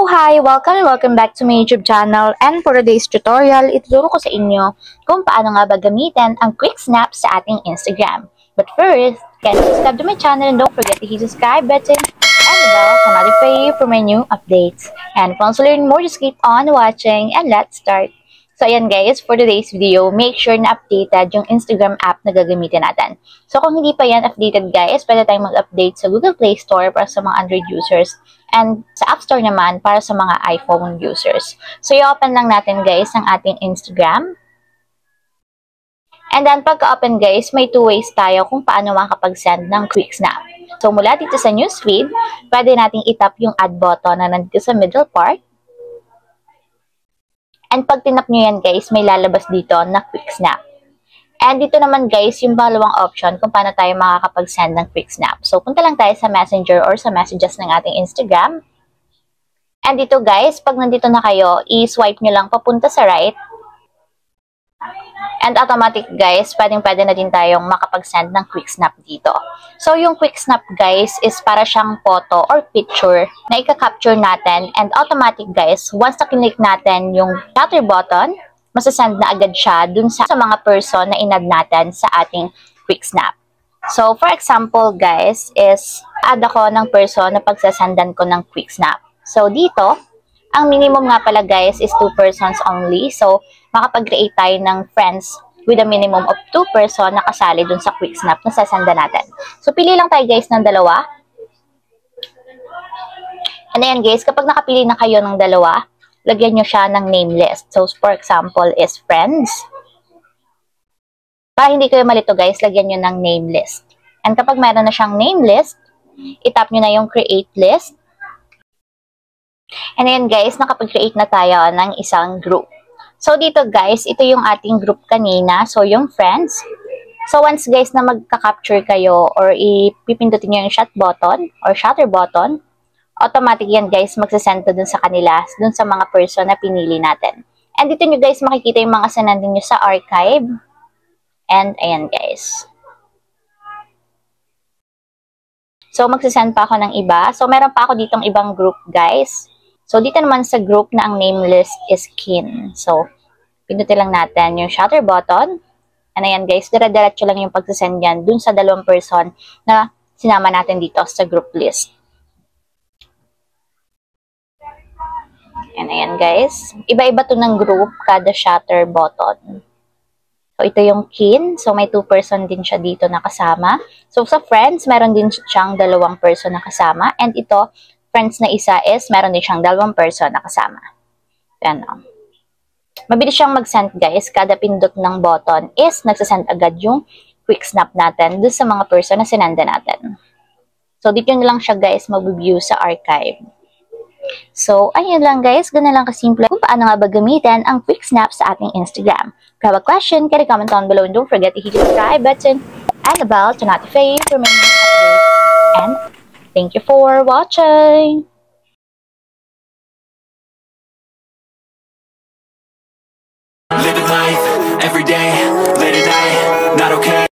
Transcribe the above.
Hi! Welcome back to my YouTube channel, and for today's tutorial, ituturo ko sa inyo kung paano nga ba gamitin ang quick snap sa ating Instagram. But first, can you subscribe to my channel and don't forget to hit the subscribe button and the bell to notify you for my new updates. And if you want to learn more, just keep on watching and let's start. So ayan guys, for today's video, make sure na updated yung Instagram app na gagamitin natin. So kung hindi pa yan updated guys, pwede tayong mag-update sa Google Play Store para sa mga Android users and sa App Store naman para sa mga iPhone users. So i-open lang natin guys ang ating Instagram. And then pagka-open guys, may two ways tayo kung paano makakapag-send ng quick snap. So mula dito sa newsfeed, pwede nating itap yung add button na nandito sa middle part. And pag tinap nyo yan guys, may lalabas dito na quick snap. And dito naman guys, yung pangalawang option kung paano tayo makakapag-send ng quick snap. So punta lang tayo sa Messenger or sa messages ng ating Instagram. And dito guys, pag nandito na kayo, i-swipe nyo lang papunta sa right. And automatic guys, pwede na din tayong makapag-send ng quick snap dito. So yung quick snap guys is para siyang photo or picture na ika-capture natin, and automatic guys, once na click natin yung shutter button, masasend na agad siya dun sa mga person na inad natin sa ating quick snap. So for example guys, is add ako ng person na pagsasendan ko ng quick snap. So dito, ang minimum nga pala guys is 2 persons only. So makapag-create tayo ng friends with a minimum of 2 person na kasali dun sa quick snap na sasenda natin. So pili lang tayo guys ng dalawa. And ayan guys, kapag nakapili na kayo ng dalawa, lagyan nyo siya ng name list. So for example is friends. Para hindi kayo malito guys, lagyan nyo ng name list. And kapag meron na siyang name list, itap nyo na yung create list. And then guys, nakapag-create na tayo ng isang group. So dito guys, ito yung ating group kanina. So yung friends. So once guys na magka-capture kayo or ipipindutin nyo yung shut button or shutter button, automatic yan guys, magsasend to dun sa kanila, dun sa mga person na pinili natin. And dito nyo guys makikita yung mga sinendin nyo sa archive. And ayan guys. So magsasend pa ako ng iba. So meron pa ako ditong ibang group guys. So, dito naman sa group na ang name list is kin. So, pindutin lang natin yung shutter button. And ayan guys, dire-diretso lang yung pagsasend yan dun sa dalawang person na sinama natin dito sa group list. And ayan guys, iba-iba to ng group kada shutter button. So, ito yung kin. So, may 2 person din siya dito na kasama. So, sa friends, meron din siyang 2 person na kasama. And ito, friends na isa is meron din siyang 2 person na kasama. Yan o. Mabilis siyang mag-send guys. Kada pindot ng button is nagsasend agad yung quick snap natin dun sa mga person na sinanda natin. So, dito nyo lang siya guys mag-view sa archive. So, ayun lang guys. Ganun lang kasimple kung paano nga ba gamitin ang quick snap sa ating Instagram. If you have a question, can you comment down below and don't forget to hit the subscribe button and the bell to notify you for my new updates. And thank you for watching! Living life every day